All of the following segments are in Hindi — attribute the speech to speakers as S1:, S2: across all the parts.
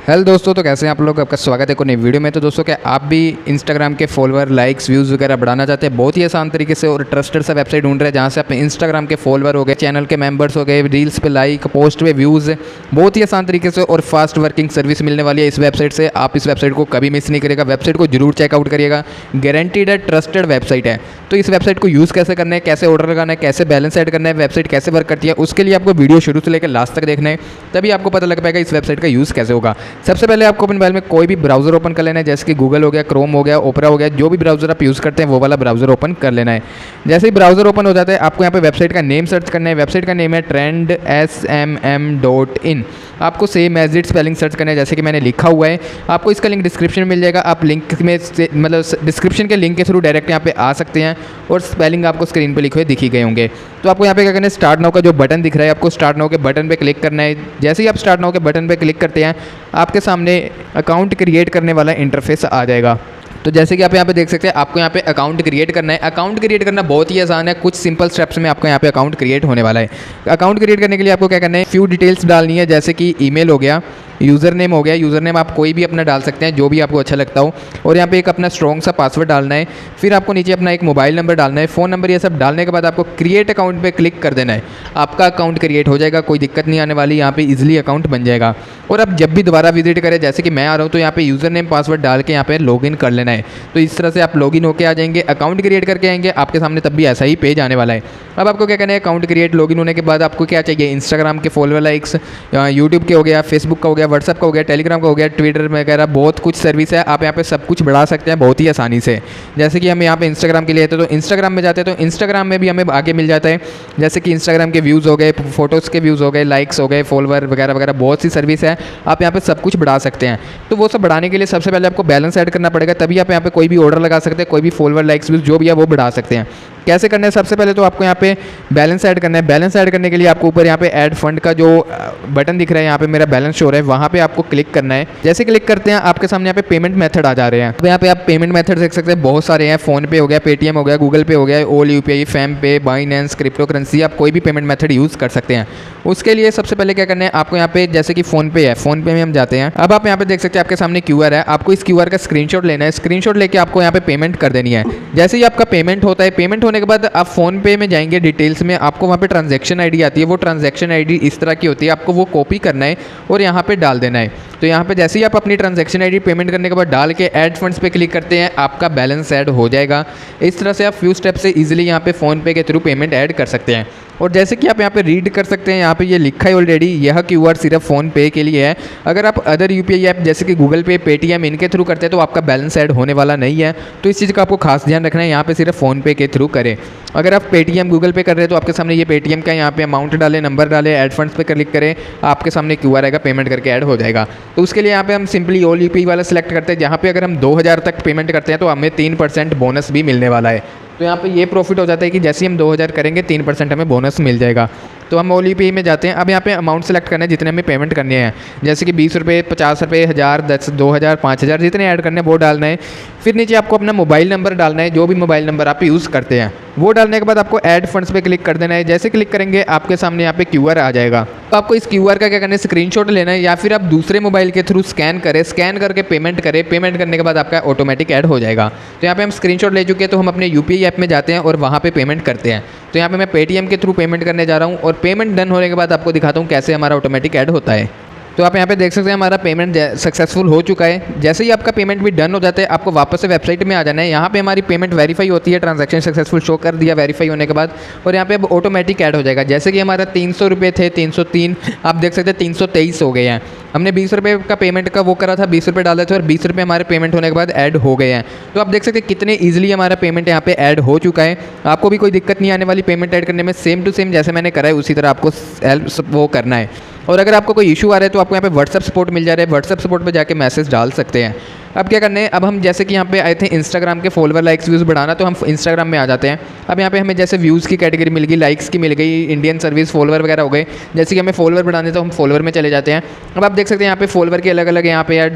S1: हेलो दोस्तों, तो कैसे हैं आप लोग। आपका स्वागत है एक नई वीडियो में। तो दोस्तों, क्या आप भी इंस्टाग्राम के फॉलोअर, लाइक्स, व्यूज़ वगैरह बढ़ाना चाहते हैं बहुत ही आसान तरीके से और ट्रस्टेड सा वेबसाइट ढूंढ रहे हैं जहां से अपने इंस्टाग्राम के फॉलोअर हो गए, चैनल के मेंबर्स हो गए, रील्स पे लाइक, पोस्ट पे व्यूज़, बहुत ही आसान तरीके से और फास्ट वर्किंग सर्विस मिलने वाली है इस वेबसाइट से। आप इस वेबसाइट को कभी मिस नहीं करेगा, वेबसाइट को जरूर चेकआउट करिएगा, गारंटीड है, ट्रस्टेड वेबसाइट है। तो इस वेबसाइट को यूज़ कैसे करना है, कैसे ऑर्डर लगाना है, कैसे बैलेंस ऐड करना है, वेबसाइट कैसे वर्क करती है, उसके लिए आपको वीडियो शुरू से लेकर लास्ट तक देखना है, तभी आपको पता लग पाएगा इस वेबसाइट का यूज़ कैसे होगा। सबसे पहले आपको मोबाइल में कोई भी ब्राउज़र ओपन कर लेना है, जैसे कि गूगल हो गया, क्रोम हो गया, ओपरा हो गया, जो भी ब्राउज़र आप यूज़ करते हैं वो वाला ब्राउज़र ओपन कर लेना है। जैसे ही ब्राउज़र ओपन हो जाता है आपको यहाँ पे वेबसाइट का नेम सर्च करना है। वेबसाइट का नेम है trendsmm.in। आपको same as it spelling search करना है जैसे कि मैंने लिखा हुआ है। आपको इसका लिंक डिस्क्रिप्शन में मिल जाएगा, आप लिंक में मतलब डिस्क्रिप्शन के लिंक के थ्रू डायरेक्ट यहाँ पे आ सकते हैं और स्पेलिंग आपको स्क्रीन पे लिखे हुए दिख ही गए होंगे। तो आपको यहाँ पे क्या करना है, स्टार्ट नाउ का जो बटन दिख रहा है, आपको स्टार्ट नाउ के बटन पे क्लिक करना है। जैसे ही आप स्टार्ट नाउ के बटन पे क्लिक करते हैं आपके सामने अकाउंट क्रिएट करने वाला इंटरफेस आ जाएगा। तो जैसे कि आप यहाँ पे देख सकते हैं, आपको यहाँ पे अकाउंट क्रिएट करना है। अकाउंट क्रिएट करना बहुत ही आसान है, कुछ सिंपल स्टेप्स में आपको यहाँ पे अकाउंट क्रिएट होने वाला है। अकाउंट क्रिएट करने के लिए आपको क्या करना है, फ्यू डिटेल्स डालनी है, जैसे कि ईमेल हो गया, यूज़र नेम हो गया। यूज़र नेम आप कोई भी अपना डाल सकते हैं जो भी आपको अच्छा लगता हो, और यहाँ पे एक अपना स्ट्रॉन्ग सा पासवर्ड डालना है। फिर आपको नीचे अपना एक मोबाइल नंबर डालना है, फ़ोन नंबर, ये सब डालने के बाद आपको क्रिएट अकाउंट पे क्लिक कर देना है। आपका अकाउंट क्रिएट हो जाएगा, कोई दिक्कत नहीं आने वाली, यहाँ पे इजीली अकाउंट बन जाएगा। और अब जब भी दोबारा विजिट करें, जैसे कि मैं आ रहा हूँ, तो यहाँ पे यूज़र नेम पासवर्ड डाल के यहाँ पे लॉगिन कर लेना है। तो इस तरह से आप लॉगिन होकर आ जाएंगे, अकाउंट क्रिएट करके आएंगे, आपके सामने तब भी ऐसा ही पेज आने वाला है। अब आपको क्या करना है, अकाउंट क्रिएट लॉगिन होने के बाद आपको क्या चाहिए, इंस्टाग्राम के फॉलोअर, लाइक्स, यूट्यूब के हो गया, फेसबुक का हो गया, व्हाट्सअप का हो गया, टेलीग्राम का हो गया, ट्विटर वगैरह बहुत कुछ सर्विस है। आप यहाँ पे सब कुछ बढ़ा सकते हैं बहुत ही आसानी से। जैसे कि हम यहाँ पे इंस्टाग्राम के लिए आते हैं तो इंस्टाग्राम में जाते हैं तो इंस्टाग्राम में भी हमें आगे मिल जाता है, जैसे कि इंस्टाग्राम के व्यूज़ हो गए, फोटोज़ के व्यूज़ हो गए, लाइक्स हो गए, फॉलोअर वगैरह वगैरह बहुत सी सर्विस है। आप यहाँ पे सब कुछ बढ़ा सकते हैं। तो वो सब बढ़ाने के लिए सबसे पहले आपको बैलेंस ऐड करना पड़ेगा, तभी आप यहाँ पे कोई भी ऑर्डर लगा सकते हैं, कोई भी फॉलोअर, लाइक्स, व्यूज़ जो भी है वो बढ़ा सकते हैं। कैसे करना है, सबसे पहले तो आपको यहाँ पे बैलेंस ऐड करना है। बैलेंस ऐड करने के लिए आपको ऊपर यहाँ पे ऐड फंड का जो बटन दिख रहा है, यहाँ पे मेरा बैलेंस शो रहा है, वहाँ पे आपको क्लिक करना है। जैसे क्लिक करते हैं आपके सामने यहाँ पे पेमेंट मेथड आ जा रहे हैं। तो यहाँ पे आप पेमेंट मेथड देख सकते हैं, बहुत सारे हैं। फोन पे हो गया, पेटीएम हो गया, गूगल पे हो गया, ओल यूपीआई, फैम पे, बाइनेंस, क्रिप्टो करेंसी, आप कोई भी पेमेंट मेथड यूज़ कर सकते हैं। उसके लिए सबसे पहले क्या करना है, आपको यहाँ पे जैसे कि फ़ोन पे है, फ़ोन पे में हम जाते हैं। अब आप यहाँ पे देख सकते हैं आपके सामने क्यूआर है, आपको इस क्यूआर का स्क्रीनशॉट लेना है। स्क्रीनशॉट लेके आपको यहाँ पे पेमेंट कर देनी है। जैसे ही आपका पेमेंट होता है, पेमेंट होने के बाद आप फ़ोन पे में जाएंगे, डिटेल्स में आपको वहाँ पे ट्रांजैक्शन आईडी आती है। वो ट्रांजैक्शन आईडी इस तरह की होती है, आपको वो कॉपी करना है और यहाँ पे डाल देना है। तो यहाँ पे जैसे ही आप अपनी ट्रांजैक्शन आईडी पेमेंट करने के बाद डाल के ऐड फंड्स पे क्लिक करते हैं, आपका बैलेंस ऐड हो जाएगा। इस तरह से आप फ्यू स्टेप से इजीली यहाँ पे फ़ोन पे के थ्रू पेमेंट ऐड कर सकते हैं। और जैसे कि आप यहाँ पे रीड कर सकते हैं, यहाँ पे ये लिखा है ऑलरेडी, यह क्यूआर सिर्फ फ़ोन पे के लिए है। अगर आप अदर यूपीआई ऐप जैसे कि गूगल पे, पेटीएम, इनके थ्रू करते हैं तो आपका बैलेंस ऐड होने वाला नहीं है। तो इस चीज़ का आपको खास ध्यान रखना है, यहाँ पे सिर्फ फ़ोन पे के थ्रू करें। अगर आप पेटीएम, गूगल पे कर रहे हैं तो आपके सामने ये पेटीएम का यहाँ पे अमाउंट डालें, नंबर डालें, ऐड फंड्स पे क्लिक करें, आपके सामने क्यूआर आएगा, पेमेंट करके ऐड हो जाएगा। तो उसके लिए यहाँ पे हम सिंपली ऑल यूपीआई वाला सिलेक्ट करते हैं, जहाँ पे अगर हम 2000 तक पेमेंट करते हैं तो हमें 3% बोनस भी मिलने वाला है। तो यहाँ पे ये प्रॉफिट हो जाता है कि जैसे ही हम 2000 करेंगे 3% हमें बोनस मिल जाएगा। तो हम ओली पे में जाते हैं। अब यहाँ पे अमाउंट सेलेक्ट करना है जितने हमें पेमेंट करने हैं, जैसे कि 20 रुपये, 50 रुपये, 1000, 10, 2000, 5000 जितने ऐड करने हैं वो डालना है। फिर नीचे आपको अपना मोबाइल नंबर डालना है, जो भी मोबाइल नंबर आप यूज़ करते हैं वो डालने के बाद आपको ऐड फंड्स पे क्लिक कर देना है। जैसे क्लिक करेंगे आपके सामने यहाँ पे क्यूआर आ जाएगा। तो आपको इस क्यूआर का क्या करना है, स्क्रीनशॉट लेना है या फिर आप दूसरे मोबाइल के थ्रू स्कैन करें, स्कैन करके पेमेंट करें। पेमेंट करने के बाद आपका ऑटोमेटिक ऐड हो जाएगा। तो यहाँ पे हम स्क्रीनशॉट ले चुके हैं, तो हम अपने यूपीआई ऐप में जाते हैं और वहाँ पे पेमेंट करते हैं। तो यहाँ पे मैं पेटीएम के थ्रू पेमेंट करने जा रहा हूँ और पेमेंट डन होने के बाद आपको दिखाता हूँ कैसे हमारा ऑटोमेटिक ऐड होता है। तो आप यहाँ पे देख सकते हैं हमारा पेमेंट सक्सेसफुल हो चुका है। जैसे ही आपका पेमेंट भी डन हो जाता है, आपको वापस से वेबसाइट में आ जाना है। यहाँ पे हमारी पेमेंट वेरीफाई होती है, ट्रांजैक्शन सक्सेसफुल शो कर दिया वेरीफाई होने के बाद, और यहाँ पे अब ऑटोमेटिक ऐड हो जाएगा। जैसे कि हमारा 300 रुपये थे, 303, आप देख सकते हैं 323 हो गए हैं। हमने 20 रुपये का पेमेंट का वो करा था, 20 रुपये डाले थे और 20 रुपये हमारे पेमेंट होने के बाद ऐड हो गए हैं। तो आप देख सकते हैं कितने ईजिली हमारा पेमेंट यहाँ पे ऐड हो चुका है। आपको भी कोई दिक्कत नहीं आने वाली पेमेंट ऐड करने में। सेम टू सेम जैसे मैंने करा है उसी तरह आपको हेल्प वो करना है। और अगर आपको कोई इशू आ रहा है तो आपको यहाँ पे व्हाट्सअप सपोर्ट मिल जा रहा है, व्हाट्सअप सपोर्ट पे जाके मैसेज डाल सकते हैं। अब क्या करना है, अब हम जैसे कि यहाँ पे आए थे इंस्टाग्राम के फॉलोवर लाइक्स व्यूज़ बढ़ाना, तो हम इंस्टाग्राम में आ जाते हैं। अब यहाँ पे हमें जैसे व्यूज़ की कैटेगरी मिल गई, लाइक्स की मिल गई, इंडियन सर्विस फॉलोवर वगैरह हो गए। जैसे कि हमें फॉलोवर बढ़ाने तो हम फॉलोवर में चले जाते हैं। अब आप देख सकते हैं यहाँ पे फॉलोवर के अलग अलग यहाँ पे यार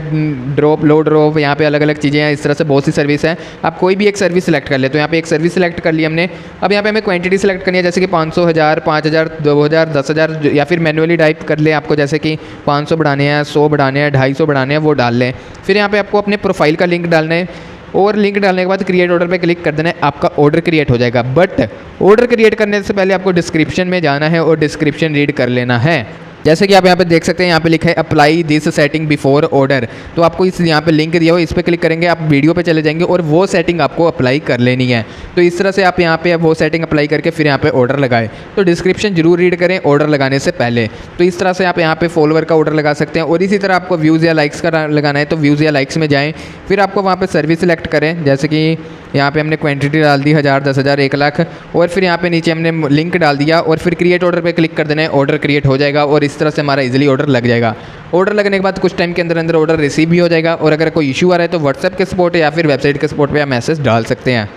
S1: ड्रॉप लो ड्रॉप यहाँ पे अलग अलग चीज़ें हैं, इस तरह से बहुत सी सर्विस है। आप कोई भी एक सर्विस सेलेक्ट कर ले, तो यहाँ पे एक सर्विस सेलेक्ट कर ली हमने। अब यहाँ पे हमें क्वांटिटी सेलेक्ट करनी है, जैसे कि 500, 1000, 5000, 2000, 10,000, या फिर मैनुअली टाइप कर ले आपको, जैसे कि 500 बढ़ाने हैं, 100 बढ़ाने हैं, 250 बढ़ाने हैं, वो डाल लें। फिर यहाँ पे आपको अपने प्रोफाइल का लिंक डालना है और लिंक डालने के बाद क्रिएट ऑर्डर पे क्लिक कर देना है, आपका ऑर्डर क्रिएट हो जाएगा। बट ऑर्डर क्रिएट करने से पहले आपको डिस्क्रिप्शन में जाना है और डिस्क्रिप्शन रीड कर लेना है। जैसे कि आप यहाँ पे देख सकते हैं, यहाँ पे लिखा है apply this setting before order. तो आपको इस यहाँ पे लिंक दिया हो, इस पर क्लिक करेंगे, आप वीडियो पे चले जाएंगे और वो सेटिंग आपको अप्लाई कर लेनी है। तो इस तरह से आप यहाँ पे वो सेटिंग अप्लाई करके फिर यहाँ पे ऑर्डर लगाएं। तो डिस्क्रिप्शन जरूर रीड करें ऑर्डर लगाने से पहले। तो इस तरह से आप यहाँ पे फॉलोवर का ऑर्डर लगा सकते हैं। और इसी तरह आपको व्यूज़ या लाइक्स का लगाना है, तो व्यूज़ या लाइक्स में जाएँ, फिर आपको वहाँ पर सर्विस सेलेक्ट करें। जैसे कि यहाँ पे हमने क्वांटिटी डाल दी 1000, 10,000, 1 लाख, और फिर यहाँ पे नीचे हमने लिंक डाल दिया और फिर क्रिएट ऑर्डर पे क्लिक कर देना है, ऑर्डर क्रिएट हो जाएगा और इस तरह से हमारा इजीली ऑर्डर लग जाएगा। ऑर्डर लगने के बाद कुछ टाइम के अंदर अंदर ऑर्डर रिसीव भी हो जाएगा। और अगर कोई इशू आ रहा है तो व्हाट्सएप के सपोर्ट या फिर वेबसाइट के सपोर्ट पे आप मैसेज डाल सकते हैं।